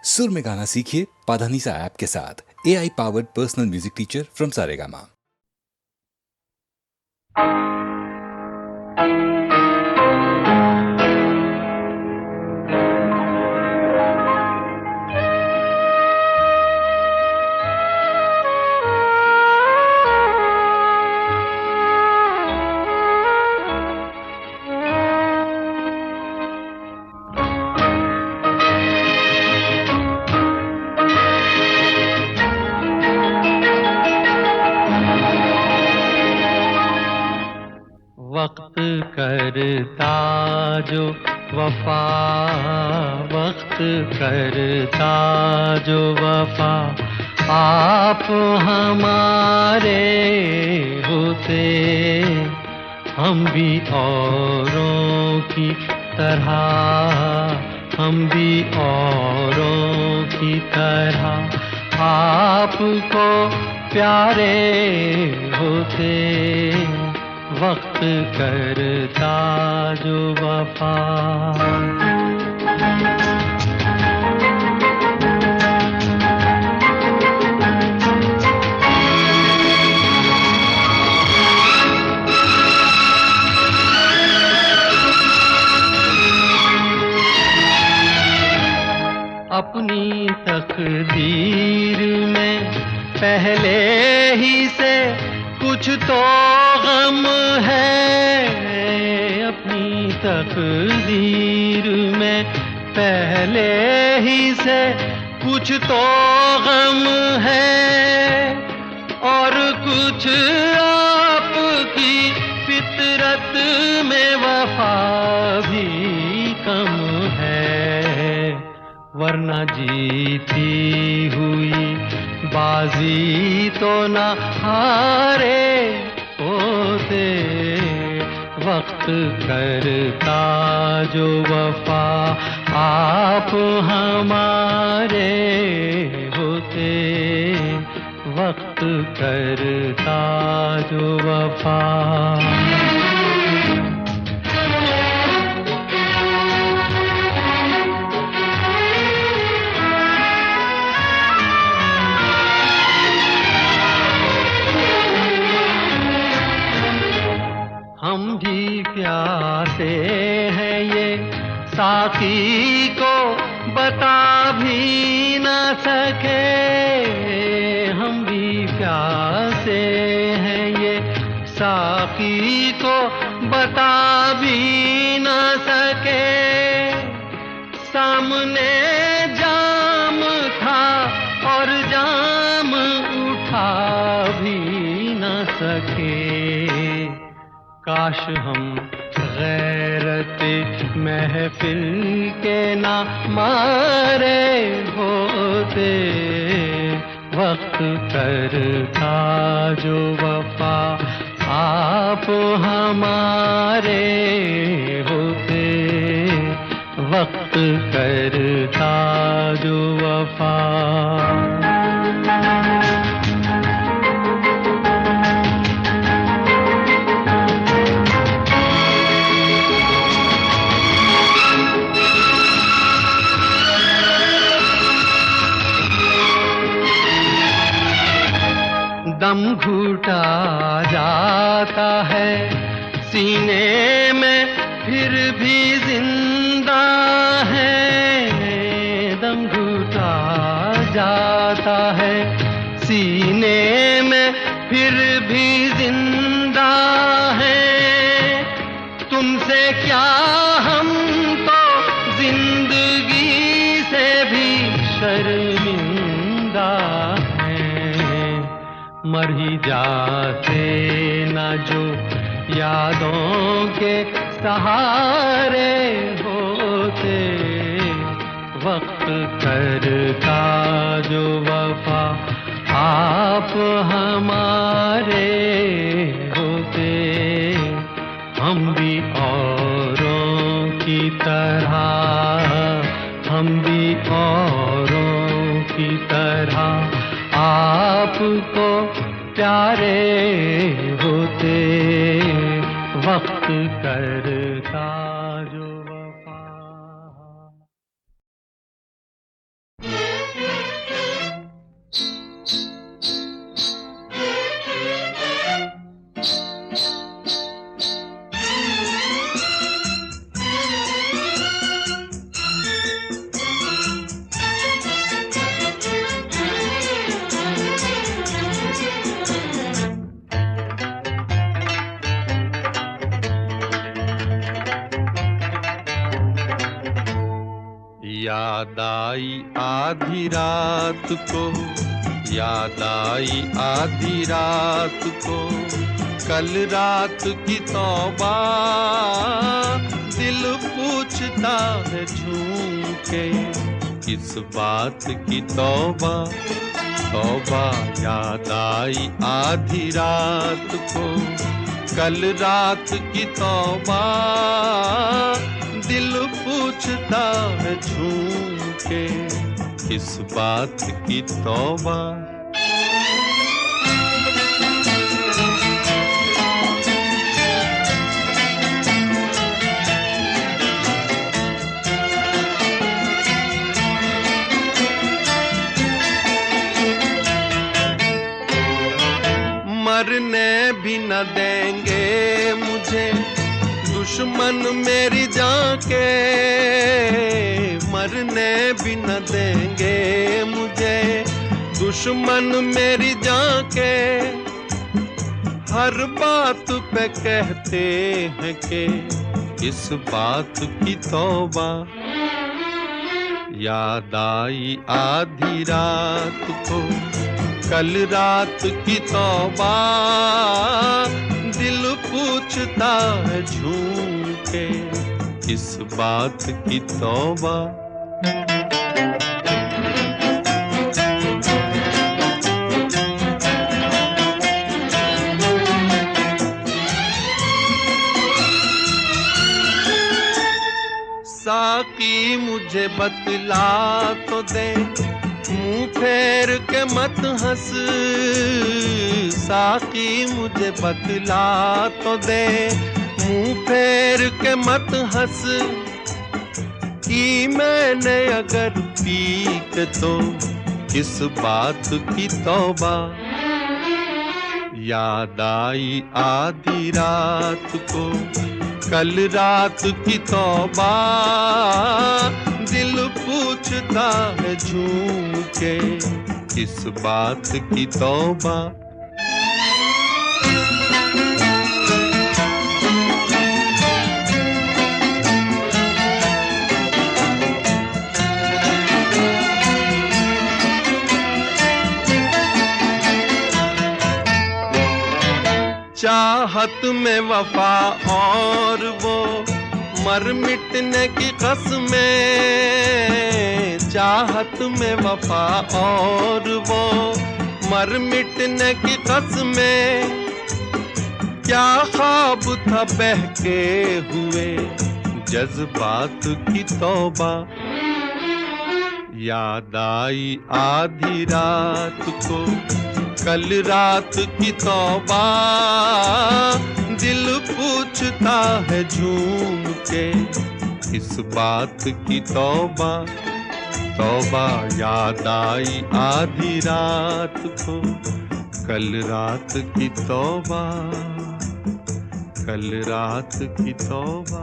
सुर में गाना सीखिए पाधानीसा ऐप के साथ। AI powered personal music teacher from Saregama. वक्त करता जो वफा, वक्त करता जो वफा, आप हमारे होते, हम भी औरों की तरह, हम भी औरों की तरह आपको प्यारे होते। वक्त करता जो वफा। अपनी तकदीर में पहले ही से कुछ तो गम है, अपनी तकदीर में पहले ही से कुछ तो गम है, और कुछ आपकी फितरत में वफा भी कम है। वरना जीती हुई बाजी तो ना हारे होते। वक्त करता जो वफा, आप हमारे होते। वक्त करता जो वफा। हम भी प्यासे हैं ये साकी को बता भी न सके, हम भी प्यासे हैं ये साकी को बता भी न सके। सामने जाम था और जाम उठा भी न सके। काश हम गैरत महफिल के ना मारे होते। वक्त करता जो वफा, आप हमारे होते। वक्त करता जो वफा। दम घुटा जाता है सीने में फिर भी जिंदा है। दम घुटा जाता है सीने में फिर भी जिंदा है। तुमसे क्या हम तो जिंदगी से भी शर्मिंदा मर ही जाते न जो यादों के सहारे होते। वक्त करता जो वफा, आप हमारे होते। हम भी औरों की तरह, हम भी औरों की तरह आपको प्यारे होते। वक्त करता जो वफा। आई आधी रात को, याद आई आधी रात को, कल रात की तौबा, दिल पूछता है झूम के, किस बात की तौबा, तौबा। याद आई आधी रात को, कल रात की तौबा, दिल पूछता है झूम के, किस बात की तौबा। मरने भी न देंगे मुझे दुश्मन मेरी जान के, मरने भी न देंगे मुझे दुश्मन मेरी जान के, हर बात पे कहते हैं कि इस बात की तौबा। याद आई आधी रात को, कल रात की तौबा, दिल पूछता है झूम के, किस बात की तौबा। साकी मुझे बतला तो दे, मुंह फेर के मत हंस, साकी मुझे बतला तो दे, मुंह फेर के मत हंस, कि मैंने अगर पी के तो किस बात की तौबा। याद आई आधी रात को, कल रात की तौबा, दिल पूछता है झूम के, किस बात की तौबा। चाहत में वफा और वो मर मिटने की कसमें, चाहत में वफा और वो मर मिटने की कसमें, क्या ख्वाब था बहके हुए जज्बात की तौबा। याद आई आधी रात को, कल रात की तौबा, दिल पूछता है झूम के, किस बात की तौबा, तौबा। याद आई आधी रात को, कल रात की तौबा, कल रात की तौबा।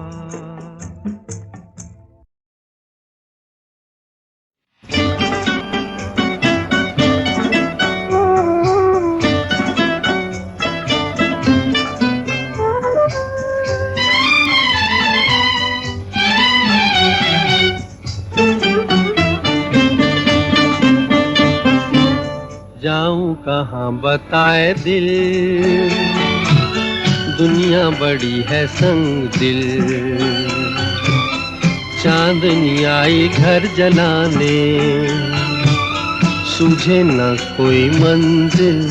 जाऊं कहाँ बताए दिल, दुनिया बड़ी है संग दिल, चांदनी आई घर जलाने, सूझे न कोई मंजिल।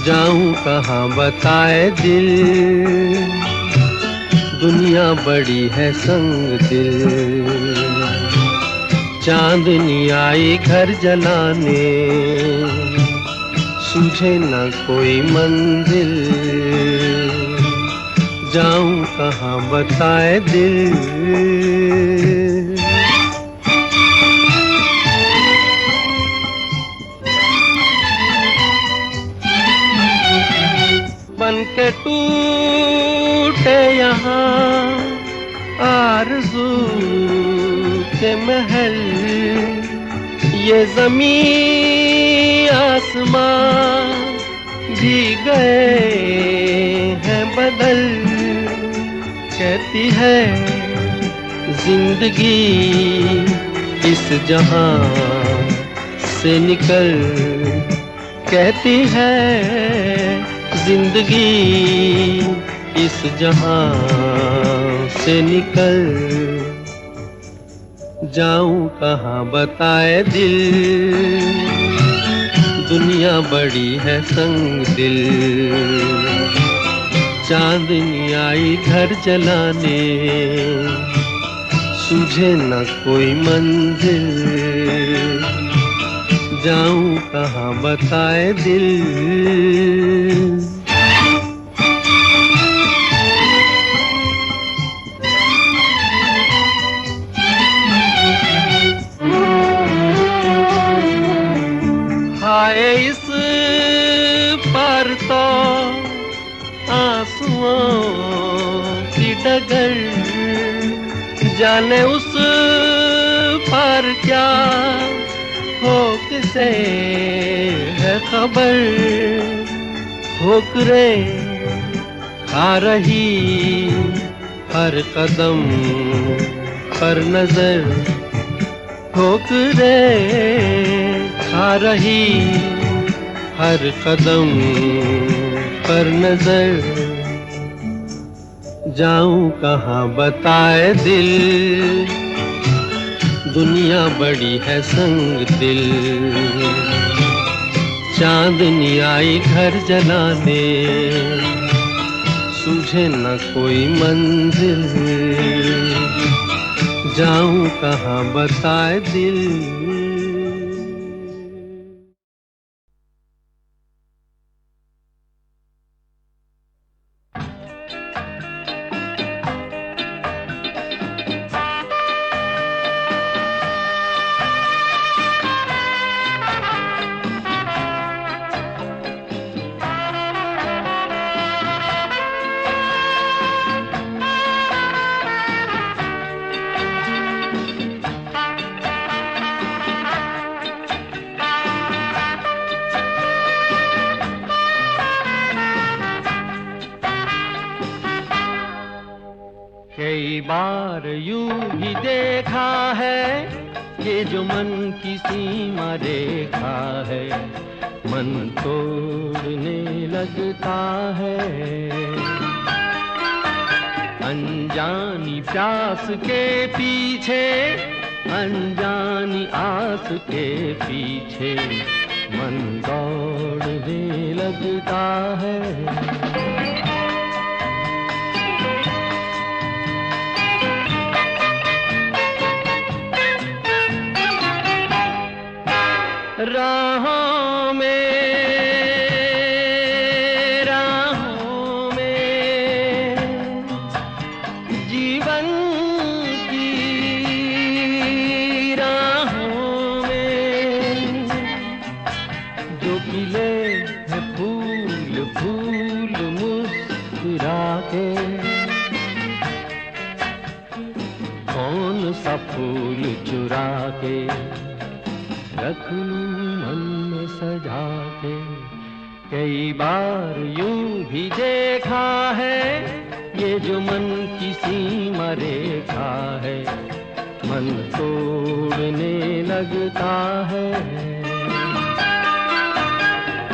जाऊं कहाँ बताए दिल, दुनिया बड़ी है संग दिल, चांदनी आई घर जलाने, सूझे न कोई मंजिल। जाऊं कहाँ बताए दिल। बन के टूटे यहाँ आरज़ू के महल, ये ज़मीं आसमां भी गए हैं बदल। कहती है जिंदगी इस जहां से निकल, कहती है जिंदगी इस जहां से निकल। जाऊं कहाँ बताए दिल, दुनिया बड़ी है संग दिल। चांदनी आई घर जलाने, सूझे न कोई मंजिल। जाऊं कहाँ बताए दिल। हाय इस पार तो आंसुओं की डगर, जाने उस पार क्या हो किसे है खबर। ठोकरे खा रही हर कदम पर नजर, ठोकरे खा रही हर कदम पर नजर। जाऊं कहाँ बताए दिल, दुनिया बड़ी है संग दिल। चांदनी आई घर जलाने, सूझे न कोई मंजिल। जाऊं कहाँ बताए दिल। कई बार यूं ही देखा है, ये जो मन की सीमा रेखा है, मन तोड़ने लगता है। अनजानी प्यास के पीछे, अनजानी आस के पीछे, मन दौड़ने लगता है। राहों में जीवन की राहों में, जो खिले हैं फूल फूल मुस्कुरा के, कौन सा फूल चुरा के रख लूं मन में सजा के। कई बार यूं भी देखा है, ये जो मन की सीमा रेखा है, मन तोड़ने लगता है।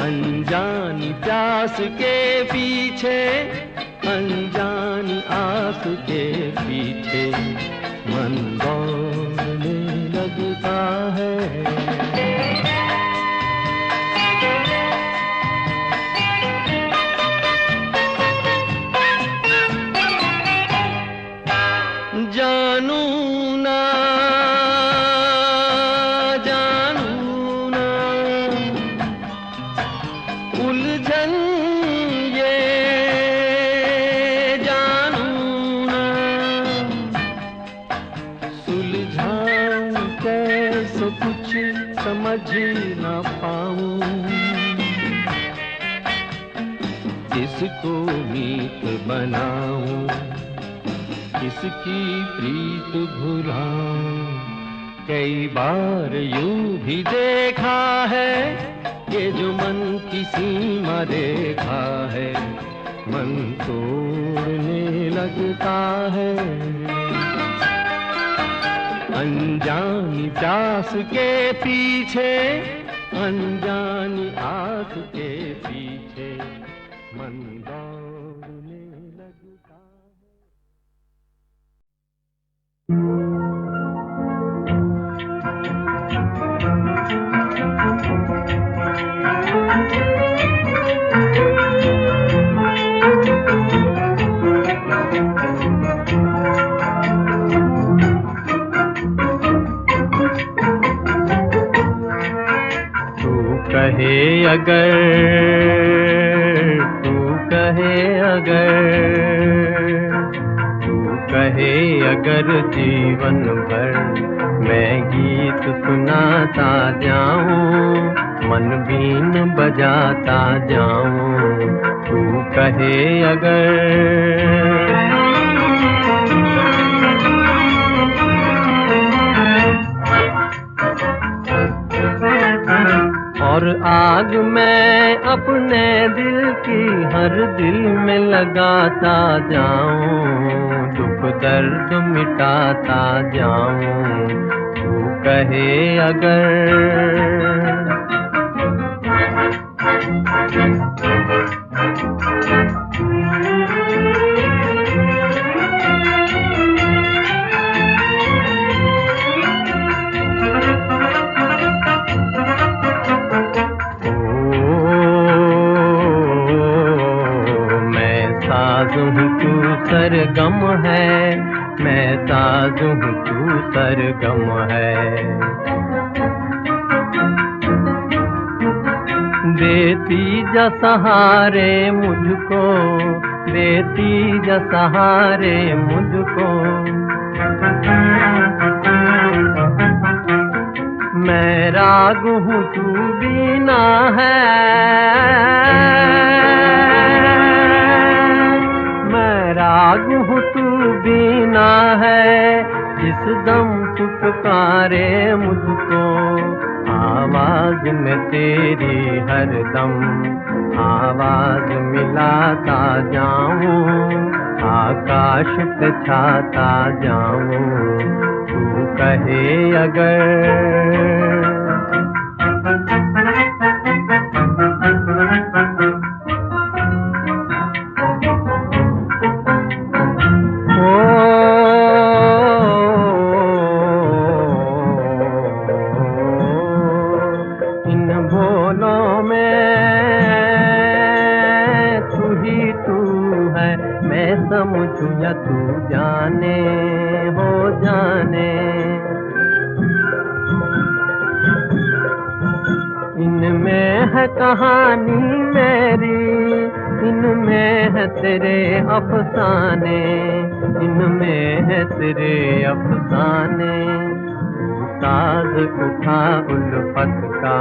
अनजानी प्यास के पीछे, अनजानी आस के पीछे, मन दौड़ने लगता है। जानू ना उलझन ये जानू ना, सुलझाऊं कैसे कुछ समझ ना पाऊं। किसको मीत बनाऊं, किसकी प्रीत भुलाऊं। कई बार यूं भी देखा है, ये जो मन की सीमा रेखा है, मन तोड़ने लगता है। अनजानी प्यास के पीछे, अनजानी आस के पीछे मन दौड़ने लगता है। कहे अगर, तू कहे अगर, तू कहे अगर जीवन भर मैं गीत सुनाता जाऊं, मन बीन बजाता जाऊं, तू कहे अगर। और आग मैं अपने दिल की हर दिल में लगाता जाऊं, दुख दर्द मिटाता जाऊं, तू कहे अगर। सरगम है, मैं साज़ हूँ तू सरगम है। देती जा सहारे मुझको, देती जा सहारे मुझको, मैं राग हूँ तू बीना है, राग हूँ तू बीना है, जिस दम तू पुकारे मुझको, आवाज में तेरी हर दम आवाज मिलाता जाऊं, आकाश पे छाता जाऊं, तू कहे अगर। समझूं या तू जाने हो जाने, इनमें है कहानी मेरी, इनमें है तेरे अफसाने, इनमें है तेरे अफसाने। साज उठा उल्फत का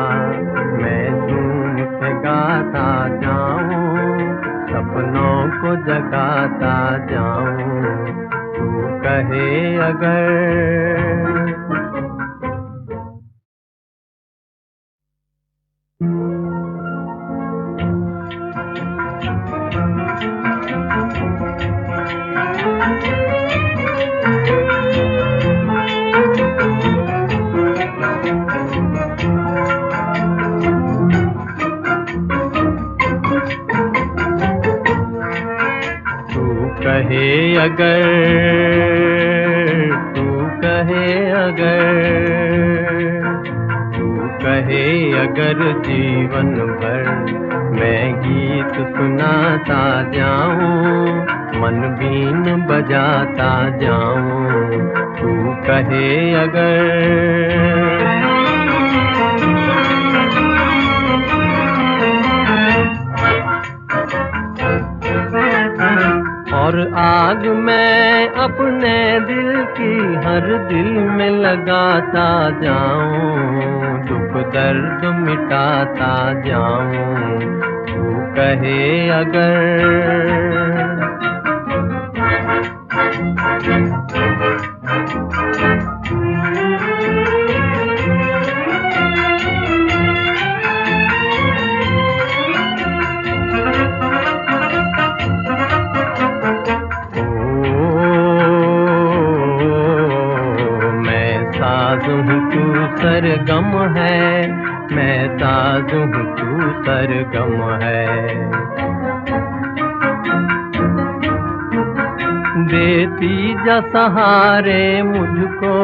मैं झूम के गाता जाऊं, सपनों को जगाता जाऊं, तू कहे अगर। कहे अगर, तू कहे अगर, तू कहे अगर जीवन भर मैं गीत सुनाता जाऊं, मन बीन बजाता जाऊं, तू कहे अगर। और आग मैं अपने दिल की हर दिल में लगाता जाऊं, दुख दर्द मिटाता जाऊं, तू कहे अगर। तू सरगम है, मैं साज हूँ तू सरगम है। देती जा सहारे मुझको,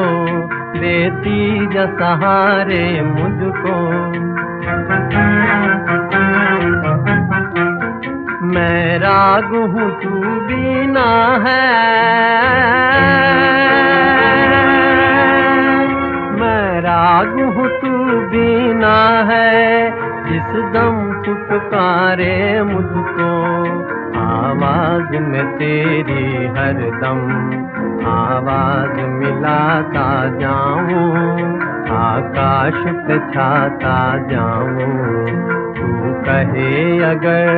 देती जा सहारे मुझको, मैं राग हूँ तू बीना है, मैं राग हूँ तू बीना है। जिस दम तू पुकारे मुझको, आवाज में तेरी हर दम आवाज मिलाता जाऊं, आकाश पे छाता जाऊं, तू कहे अगर।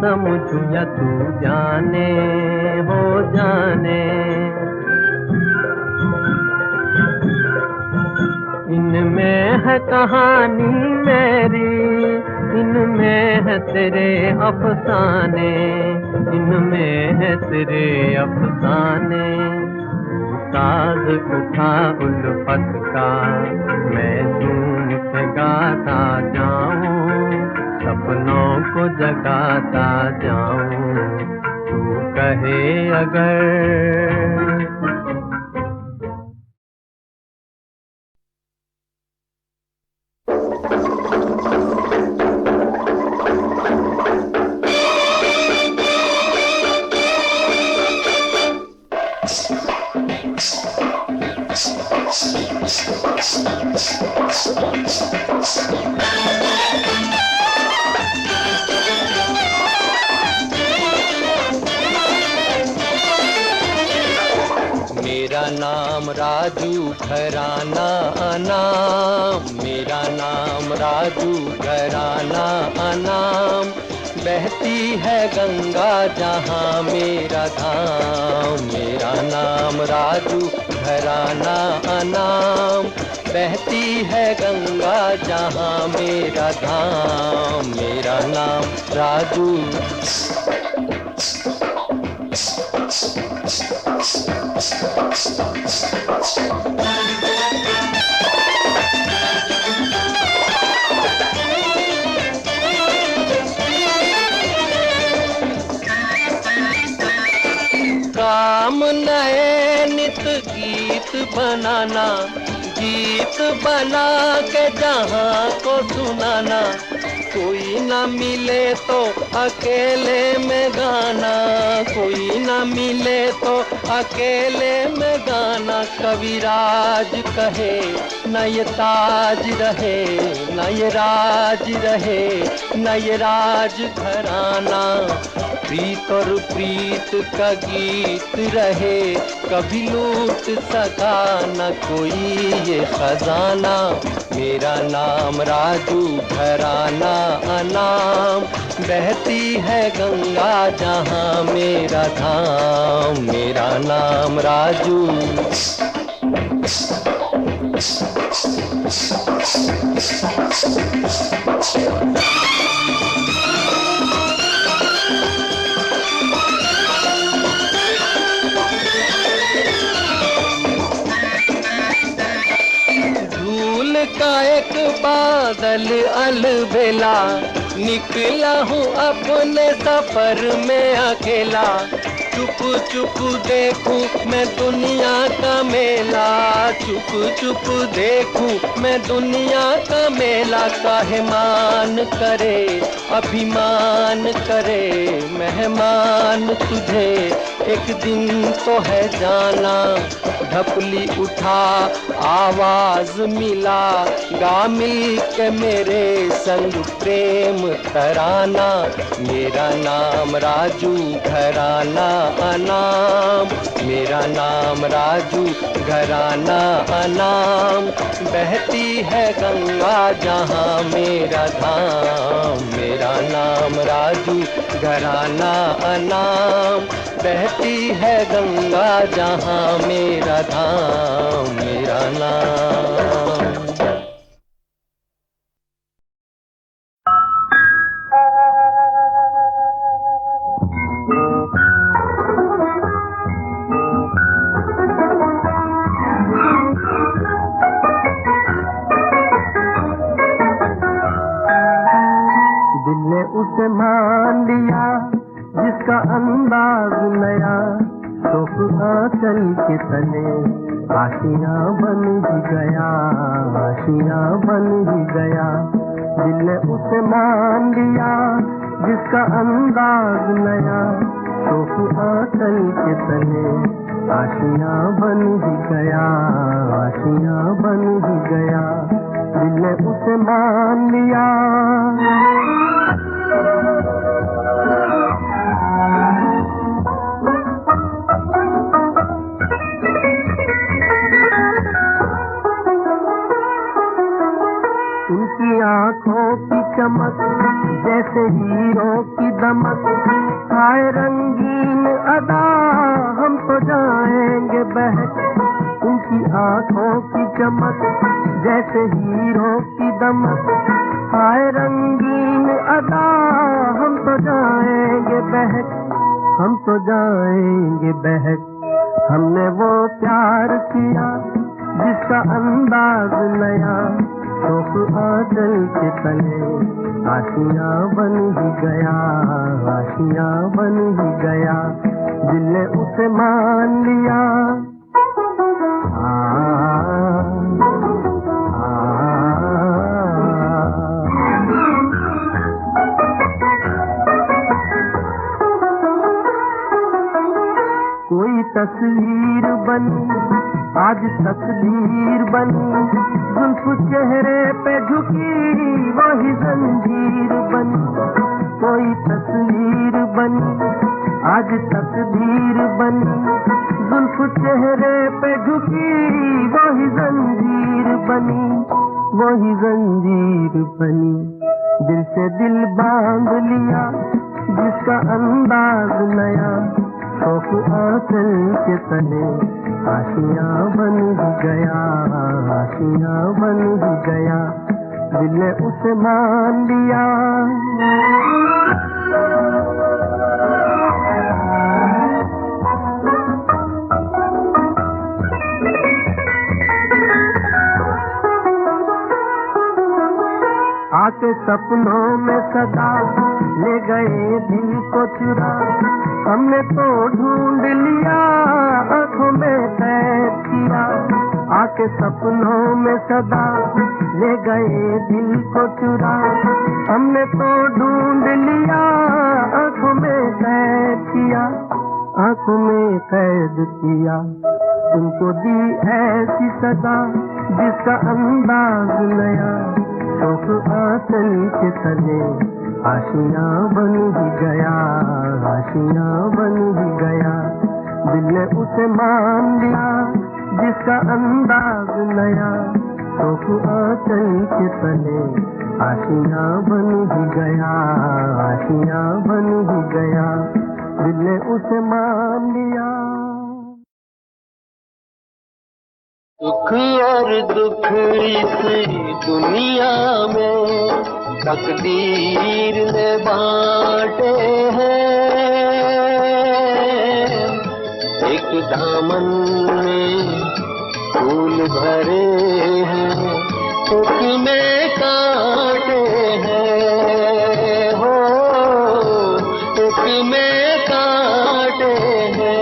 समझूं या तू जाने हो जाने, इनमें है कहानी मेरी, इनमें है तेरे अफसाने, इनमें है तेरे अफसाने। साज उठा उल्फत का, मैं झूम के गाता जाऊं, सपनों को जगाता जाऊं, तू कहे अगर। मेरा नाम राजू घराना अनाम, मेरा नाम राजू घराना अनाम, बहती है गंगा जहाँ मेरा धाम। मेरा नाम राजू घराना अनाम, बहती है गंगा जहाँ मेरा धाम। मेरा नाम राजू। काम नए नित गीत बनाना, गीत बना के जहाँ को सुनाना, कोई ना मिले तो अकेले में गाना, कोई ना मिले तो अकेले में गाना। कविराज कहे न ये ताज रहे, न ये राज रहे, न ये राज घराना। प्रीत और प्रीत का गीत रहे, कभी लूट सका न कोई ये खजाना। मेरा नाम राजू घराना अनाम, बहती है गंगा जहाँ मेरा धाम। मेरा नाम राजू। का एक बादल अलबेला, निकला हूँ अपने सफर में अकेला। चुप चुप देखूं मैं दुनिया का मेला, चुप चुप देखूं मैं दुनिया का मेला। काहे मान करे अभिमान करे मेहमान तुझे, एक दिन तो है जाना। ढपली उठा आवाज मिला, गा मिल के मेरे संग प्रेम तराना। मेरा नाम राजू घराना अनाम, मेरा नाम राजू घराना अनाम, बहती है गंगा जहाँ मेरा धाम, मेरा नाम राजू घराना अनाम। बहती है गंगा जहाँ मेरा धाम, मेरा नाम। दिल ने उसे मान लिया जिसका अंदाज नया, शोक आंचल के तले आशियां बन ही गया, आशियां बन ही गया। दिल ने उसे मान लिया जिसका अंदाज नया, शोक आंचल के तले आशियां बन ही गया, आशियां बन ही गया। दिल ने उसे मान लिया। उनकी आंखों की चमक जैसे हीरो की दमक, हाय रंगीन अदा हम तो जाएंगे बहक। उनकी आंखों की चमक जैसे हीरो की दमक, हाय रंगीन अदा हम तो जाएंगे बहक, हम तो जाएंगे बहक। हमने वो प्यार किया जिसका अंदाज नया, शोक आंचल के तले आशियां बन ही गया, आशियां बन ही गया। दिल ने उसे मान लिया। कोई तस्वीर बनी आज तकदीर बनी, जुल्फ चेहरे पे झुकी वही जंजीर बनी। कोई तस्वीर बनी आज तकदीर बनी, जुल्फ चेहरे पे झुकी वही जंजीर बनी, वही जंजीर बनी। दिल से दिल बांध लिया जिसका अंदाज नया, शोक आंचल के तले आशियां बन ही गया, आशियां बन ही गया। दिल ने उसे मान लिया। आके सपनों में सदा ले गए दिल को चुरा, हमने तो ढूंढ लिया आंखों में कैद किया। आके सपनों में सदा ले गए दिल को चुरा, हमने तो ढूंढ लिया आंखों में कैद किया, आंखों में कैद किया। तुमको दी ऐसी सदा जिसका अंदाज नया, शोक आंचल के तले आशियां बन ही गया, आशियां बन ही गया। दिल ने उसे मान लिया जिसका अंदाज नया, शोक आंचल के तले आशियां बन ही गया, आशियां बन ही गया। दिल ने उसे मान लिया। सुख और दुख इस दुनिया में तकदीर ने बांटे हैं, एक दामन में फूल भरे हैं, एक में कांटे हैं, हो एक में कांटे हैं।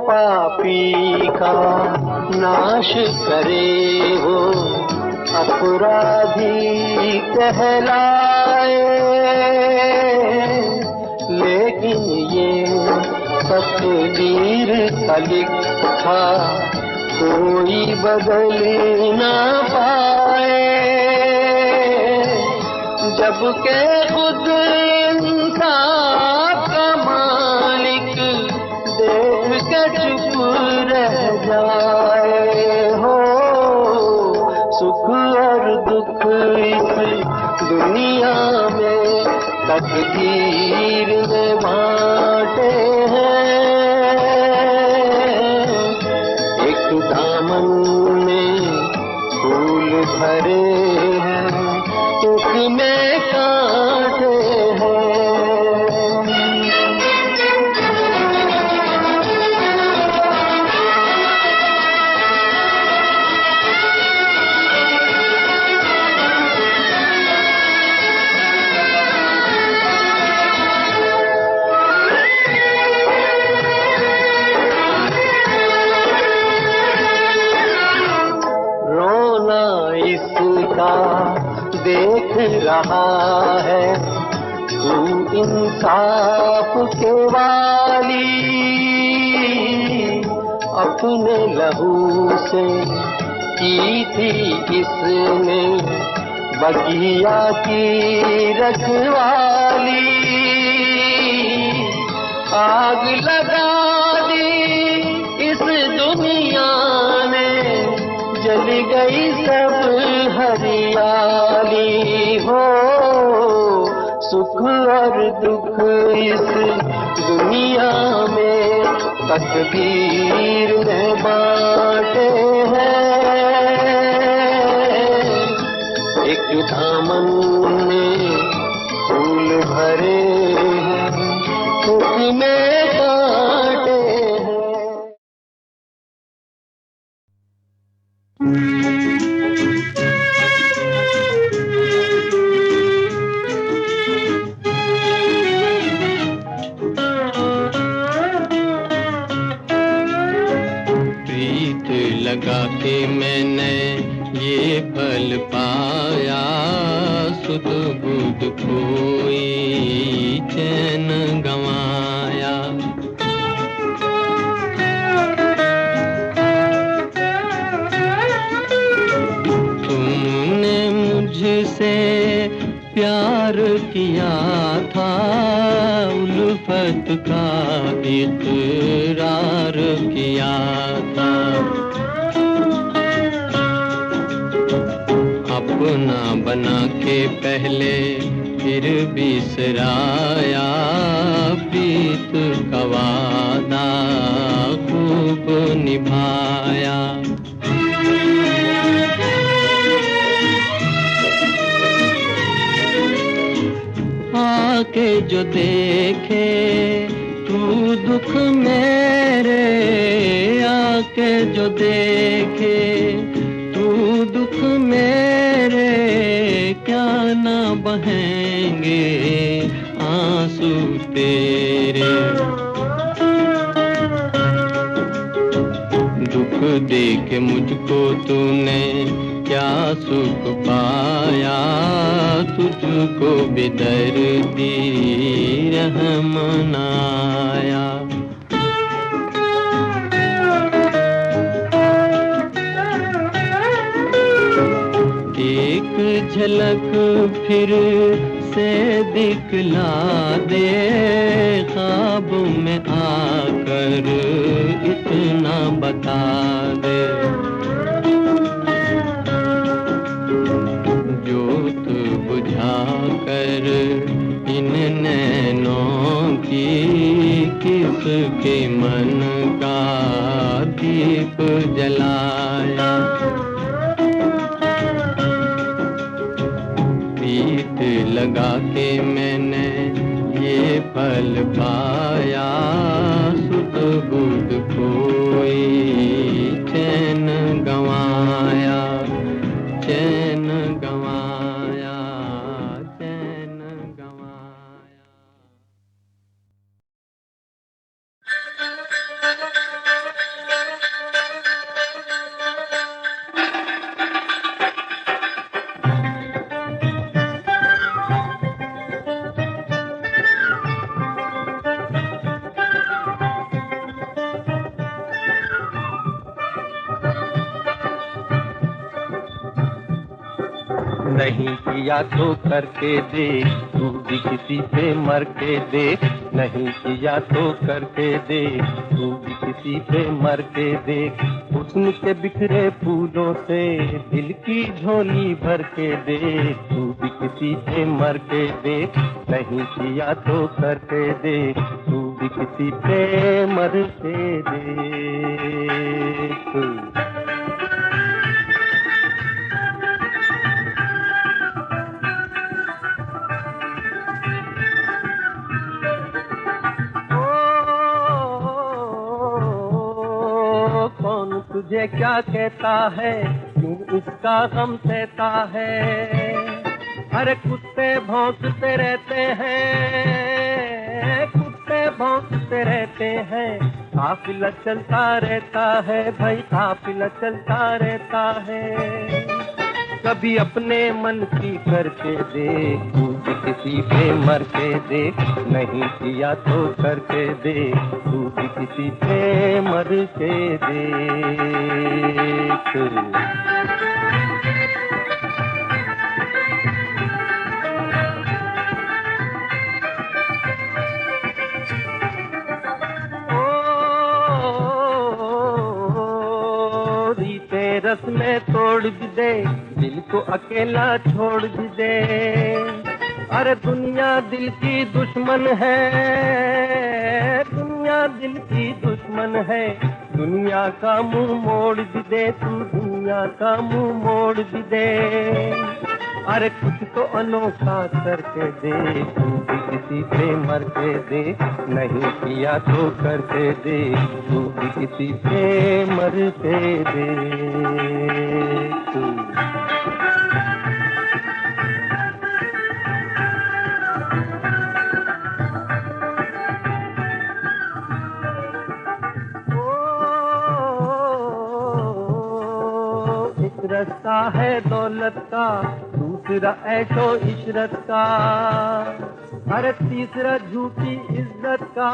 पापी का नाश करे वो अपराधी कहलाए, लेकिन ये तकदीर का लिखा कोई बदल ना पाए, जबकि खुद इंसाफ का मालिक देख के चुप रह जाए। हो सुख और दुख इस दुनिया में तकदीर ने बांटे हैं, एक दामन में फूल भरे हैं, एक में कांटे हैं। देख रहा है तू इंसाफ के वाली, अपने लहू से की थी इसने बगिया की रखवाली, आग लगा दी इस दुनिया ने, जल गई सब हरियाली। हो सुख और दुख इस दुनिया में तकदीर ने बांटे हैं, एक दामन में फूल भरे हैं, उसमें कांटे हैं। लगा के मैंने ये फल पाया, सुध बुध खोई चैन गंवाया। तुमने मुझसे प्यार किया था, उल्फत का इकरार किया था, अपना बना के पहले फिर बिसराया, प्रीत का वादा खूब निभाया। आके जो देखे तू दुख मेरे, आके जो देखे तू दुख मेरे, क्या ना बहेंगे आंसू तेरे। दुख दे के मुझको तूने क्या सुख पाया, तुझको बेदर्दी रहम न आया। एक झलक फिर से दिखला दे, ख्वाब में आकर इतना बता दे। जोत बुझा कर इन नैनों की, किसके मन का दीप जलाया। प्रीत लगा के मैंने ये फल पाया, सुध बुध खोई चैन गंवाया, चैन गंवाया, चैन गंवाया। नहीं किया तो करके देख, तू भी किसी पे मर के देख। नहीं किया तो करके देख, तू भी किसी पे मर के देख। हुस्न के बिखरे फूलों से दिल की झोली भर के देख, तू भी किसी पे मर के देख। नहीं किया तो करके देख, तू भी किसी पे मर के देख। कौन तुझे क्या कहता है, क्यों इसका गम सहता है। अरे कुत्ते भौंकते रहते हैं, कुत्ते भौंकते रहते हैं। काफिला चलता रहता है भाई, काफिला चलता रहता है। कभी अपने मन की करके देख, तू भी किसी पे मर के देख। नहीं किया तो करके देख, तू भी किसी पे मर के देख। रस में तोड़ भी दे, दिल को अकेला छोड़ भी दे। अरे दुनिया दिल की दुश्मन है, दुनिया दिल की दुश्मन है। दुनिया का मुंह मोड़ भी दे तू, दुनिया का मुंह मोड़ भी दे। अरे कुछ तो अनोखा करके दे, तू भी किसी पे मर के दे। नहीं किया तो करके दे, तू भी किसी पे मर के दे। एक रास्ता है दौलत का, दूसरा ऐशो इशरत का। अरे तीसरा झूठी इज्जत का,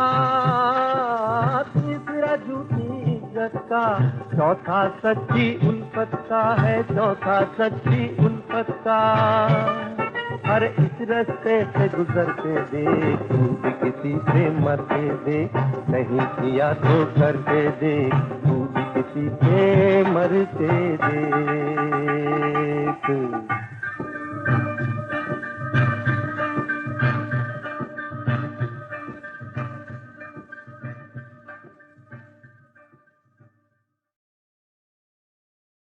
तीसरा झूठी इज्जत का। चौथा सच्ची उल्फत का है, चौथा सच्ची उल्फत का। हर इस रास्ते से गुजर के दे, तू भी किसी पे मर के दे। नहीं किया तो करके दे, तू भी किसी पे मर के दे।